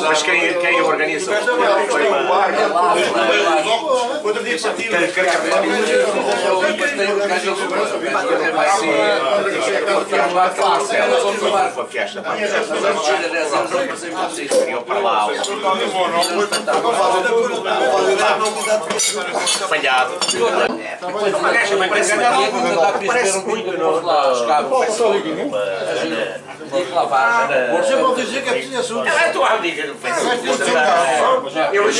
Mas quem organiza? Outro dia partiu. Falhado. Parece muito os cabos. Você pode dizer que é preciso assunto. Eu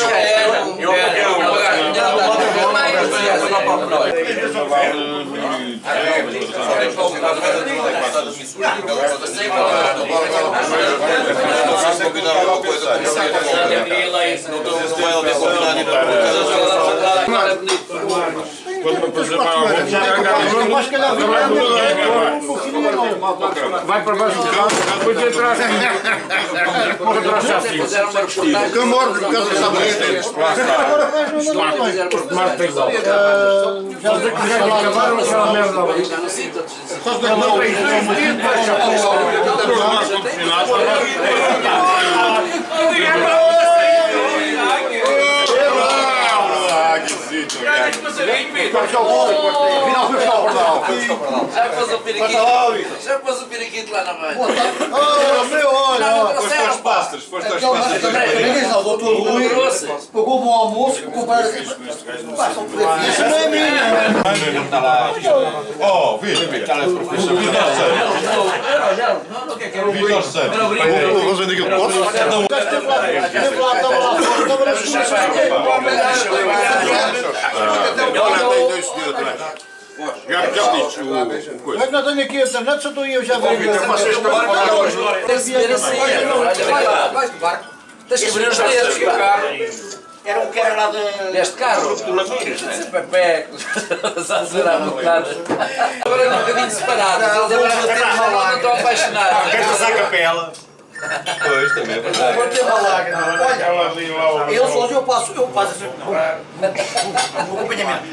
Quando me apresentar algum, vai para baixo do carro, depois atrás. Que amor, porque ele sabe isso. Tomar perdão. Já sei que já acabaram aquela merda. Estás de amor para isso. Já pôs o periquito lá na mãe. Foste aos pastores. Ninguém sabe, o doutor Luís pagou um bom almoço para comprar. Isso não é minha. Oh, Vitor Santos. Vamos vender aquilo que posso? Esteve lá, estava lá fora, estava na Já disse o coisa. Mas não tenho aqui a internet, só estou eu já vou ver. Tens que abrir os dedos. Era um que era lá de... Deste carro. Pepe. Zazurar um bocado. Agora é um bocadinho separado. Eles agora vão ter uma lá, não estão apaixonados. quero passar a capela. Pois, também. Vou ter uma lágrima. Olha, eu sozinho eu passo assim. O acompanhamento.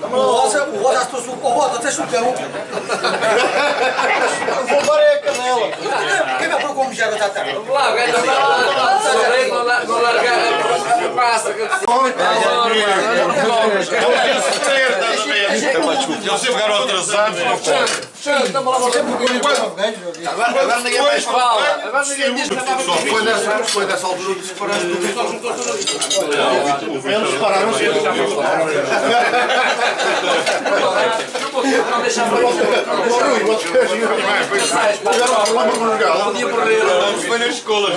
O Rosa estou o Rosa, até chutão. Eu vou embora é a canela. Quem vai para como já está tarde? Vamos lá, ganha lá. Não largar a pasta. Eles sempre ficaram atrasados. Agora ninguém mais fala. Agora ninguém diz que Só foi nessa altura que separaste do Vitor. Eles separaram-se. não deixar para Foi na escola.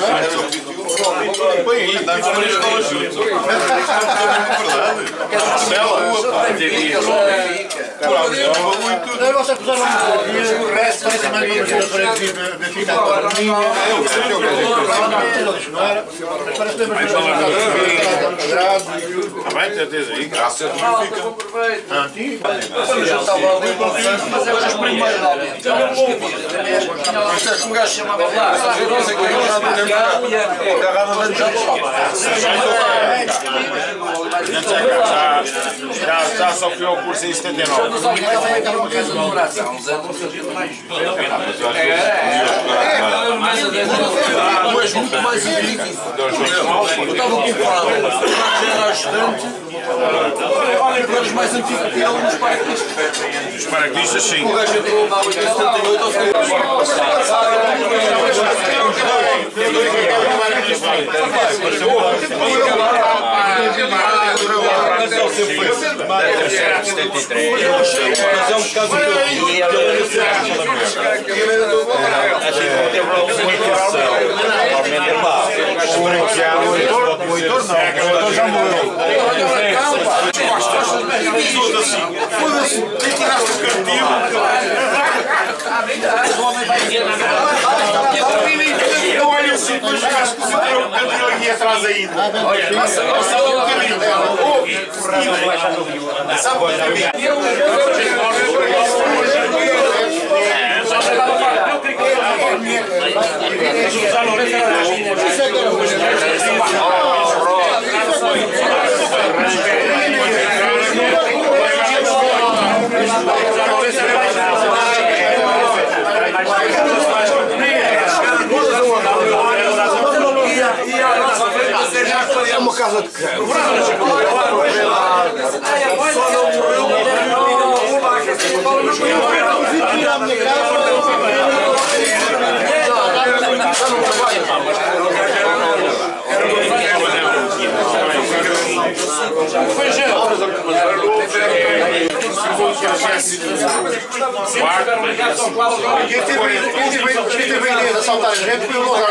Foi aí, estávamos na escola juntos. Vocês puseram o resto, vai ser mais uma coisa para ficar para mim. Parece que temos Vai ter aí, graças a Deus. mas é os primeiros um gajo chamava lá. Já só fui ao curso em 79. Mas muito mais difícil. Eu estava comprado, já era ajudante. Olha, para os mais antigos que ele nos paraquedistas. Os paraquedistas, sim. O gajo entrou na 78 ou Foda-se, tem que tirar o cartinho. Eu olho assim, depois acho que o entrou aqui atrás ainda. Olha, passa um bocadinho. Sabe? Quem teve a ideia de assaltar a gente foi o Lozano.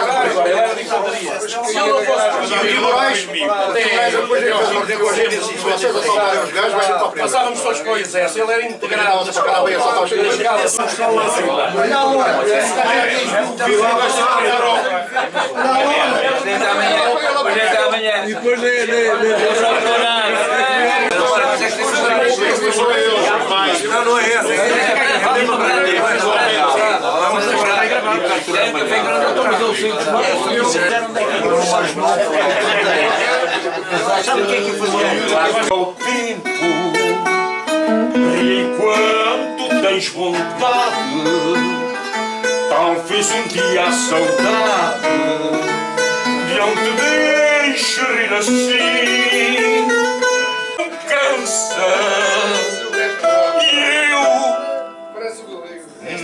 E o Moraes, depois ele fez uma coisa com a gente e disse: se vocês assaltarem os gajos, vai ir para a presa. Passávamos todos para o exército, ele era integrado. Esse cara veio assaltar os gajos. E depois Não é essa. Sabe o que é que eu fazia? Ao tempo, e enquanto tens vontade, talvez um dia a saudade não te deixe rir assim. Cansa, e eu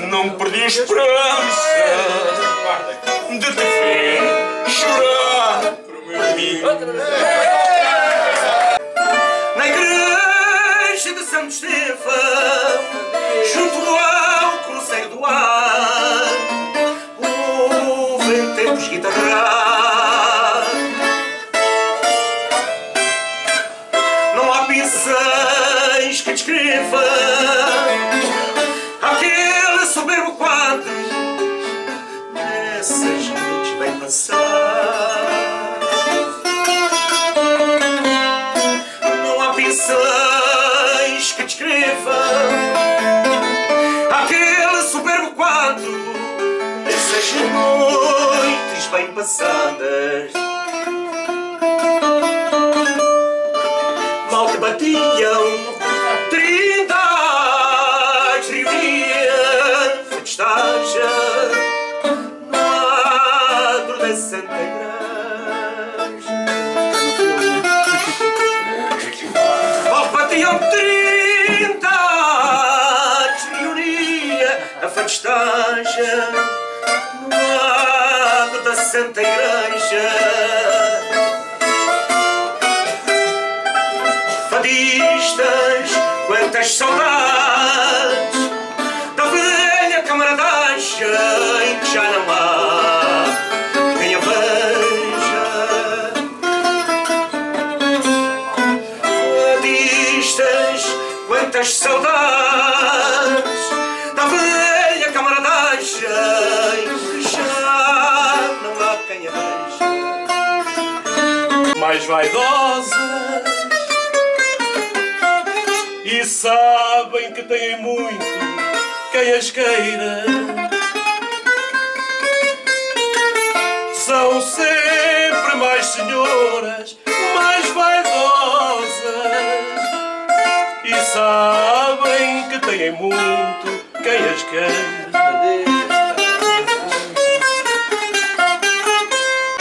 não perdi a esperança de te ver chorar por mim. Na igreja de Santo Estevão, junto ao Cruzeiro do Ar, ouvem tempos guitarrar. Não há pincéis que descrevam aquele soberbo quadro dessas noites bem passadas. Que descrevam aquele soberbo quadro dessas noites bem passadas. Mal te batiam 30 reuniam festagem no adro da Santa Igreja. Mal te batiam 30 a festagem no adro da Santa Igreja. Fadistas, quantas saudades da velha camaradagem que já não há quem a veja. Fadistas, quantas saudades da velha camaradagem que já não há quem a veja. Mais vaidosas e sabem que têm muito quem as queira. São sempre mais senhoras, mais vaidosas e sabem que têm muito quem as queira.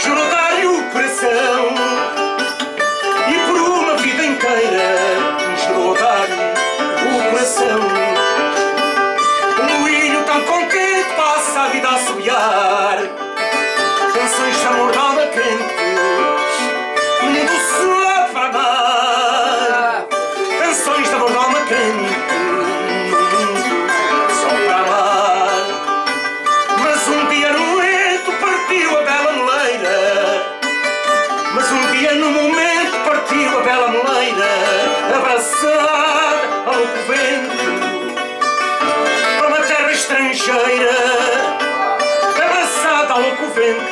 Juro dar-lhe o coração e por uma vida inteira juro dar-lhe o coração. Um moinho tão contente passa a vida a assobiar canções de amor da alma quente, mundo só para amar. Canções de amor da alma quente, só para amar. Mas um dia no momento partiu a bela moleira. Mas um dia no momento partiu a bela moleira, abraçada ao louco vento, para uma terra estrangeira. Abraçada ao louco vento,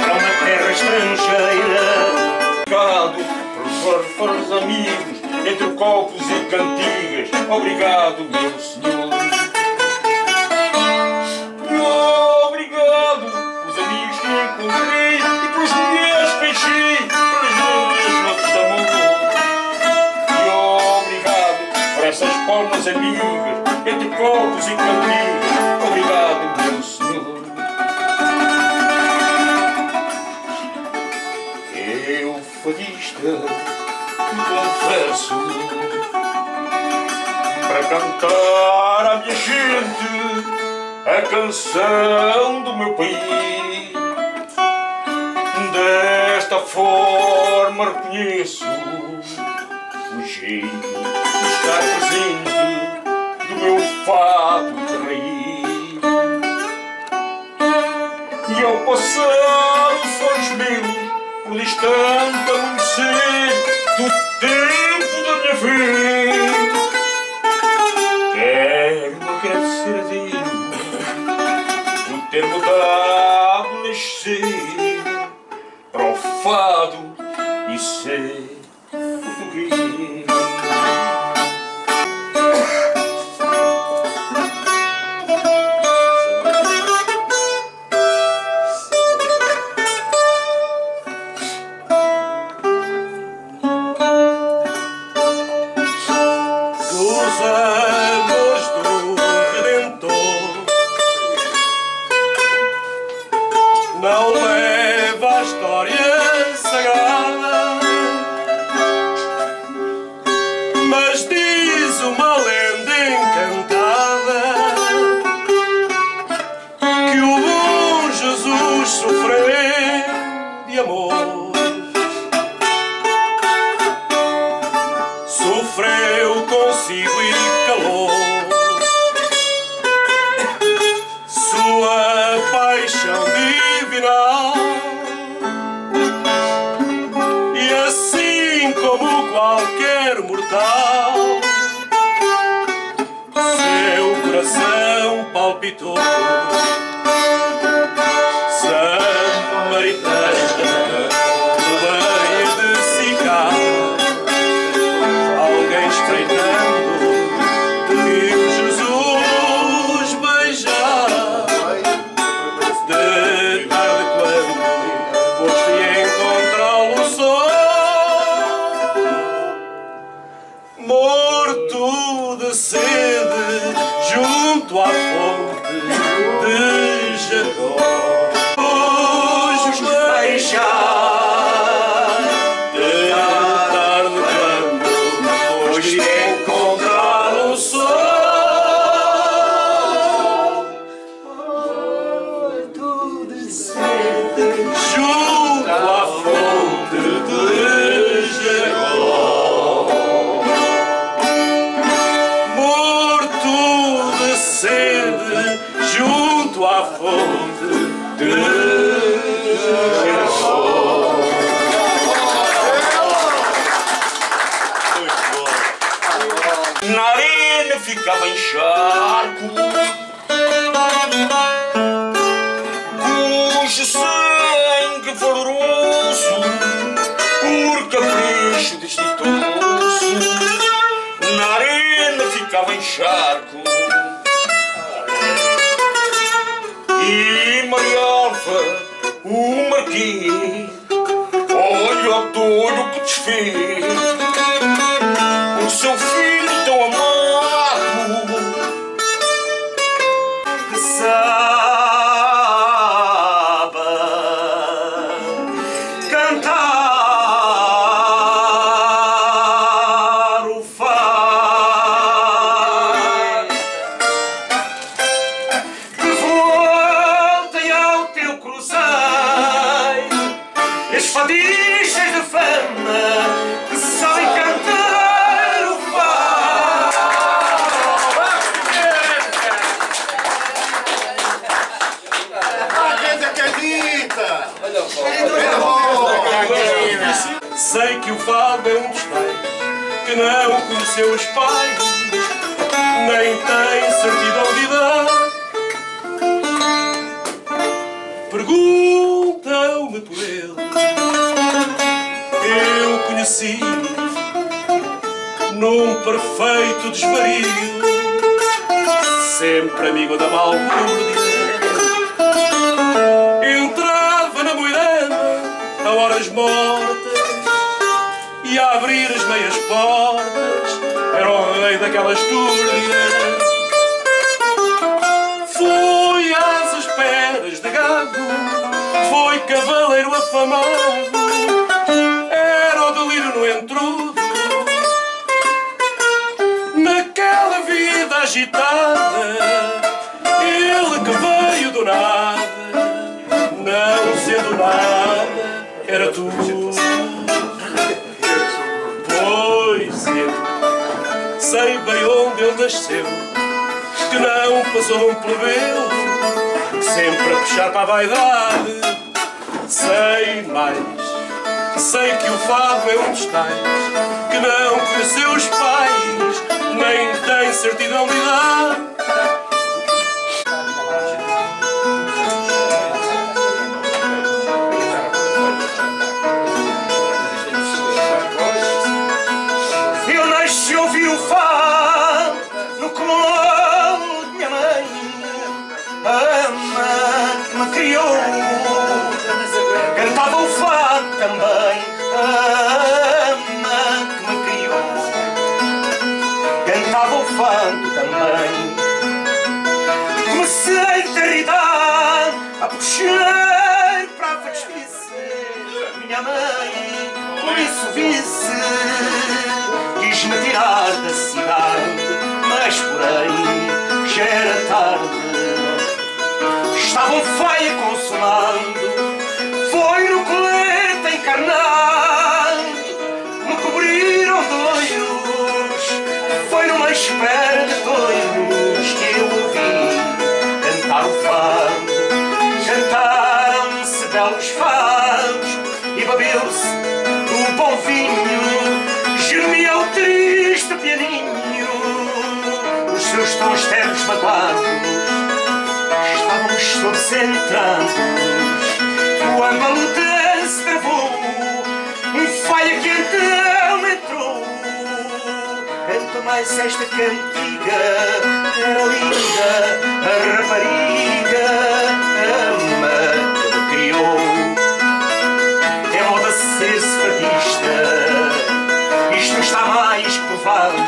para uma terra estrangeira. Obrigado por farfãs amigos, entre copos e cantigas. Obrigado, meu senhor. Obrigado pelos amigos que encontrei e pelas mulheres que beijei, pelas mulheres notas de amor. E obrigado por essas palmas amigas, entre copos e cantigas. Obrigado, meu senhor. Eu, fadista, confesso, para cantar à minha gente a canção do meu país. Desta forma reconheço o jeito de estar presente do meu fado de raiz. E ao passar os olhos meus por distante amanhecer do tempo da minha vida, quero agradecer a Deus por ter mudado nascer para o fado e ser português. Dos anos do Redentor não leva a história sagrada, mas diz uma lenda encantada que o bom Jesus sofreu de amor. Sofreu consigo e calou sua paixão divinal, e assim como qualquer mortal, seu coração palpitou. Samaritana, no banho de Sicá, alguém espreitando viu Jesus beijar. De tarde quando foste encontrá-lo só, morto de sede junto à fonte de Jacó. Beijar de tarde quando foste encontrá-lo só, morto de sede junto à fonte de Jacó. Morto de sede junto à fonte de Jacó. Na arena ficava encharco, cujo sangue valoroso por capricho desditoso. Na arena ficava encharco, e Marialva, o marquês, olho a olho que desfez o seu filho tão amado, que sabe cantar o fado, que voltem ao teu cruzeiro as fadistas de fama que sabem cantar o fado. Quem acredita? Sei que o fado é um dos tais que não conheceu os pais, nem tem certidão de idade. Perguntam-me por ele, eu conheci num perfeito desvario, sempre amigo da balbúrdia. Entrava na moirama a horas mortas e a abrir as meias portas era o rei daquelas túrdias. Foi às esperas de gado, foi cavaleiro afamado, era o delírio no entrudo. Naquela agitada, ele que veio do nada, não sendo nada, era tu. Pois eu sei bem onde ele nasceu, que não passou de um plebeu, sempre a puxar para a vaidade. Sei mais, sei que o fado é um dos tais que não conheceu os pais, nem tem certidão de idade. Eu nasci ouvi o fado no colo de minha mãe, a mãe que me criou. Cantava o fado também, a mãe que me criou. Cantava o fado também. Comecei de idade a puxar para a justiça. Minha mãe, por isso visse, quis-me tirar da cidade, mas porém já era tarde. Estavam feia consumando, foi no colete encarnado, me cobriram doiros, foi numa espera de doiros que eu ouvi cantar o fado. Cantaram-se belos fados e bebeu-se do bom vinho, gemia o triste pianinho, os seus tons ternos magoados, estávamos todos entrados. Quando a luta se travou, faia que então entrou. Canto mais esta cantiga, era linda a rapariga, a mãe que me criou. É moda ser-se fadista, isto está mais que provado.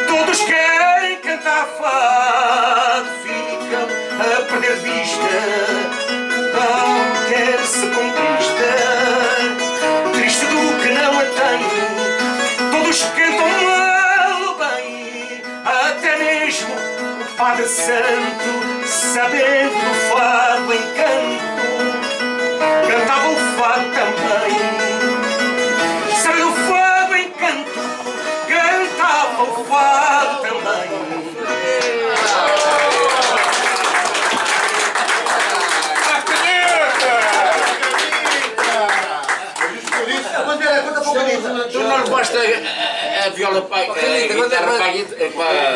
Todos querem cantar fado, ficam a perder vista. Quer se conquista, triste do que não a tenho. Todos cantam mal ou bem, até mesmo o Padre Santo, sabendo o fado em canto, cantava o fado também. Sabendo o fado em canto, cantava o fado também. Tu não basta a viola para a guitarra para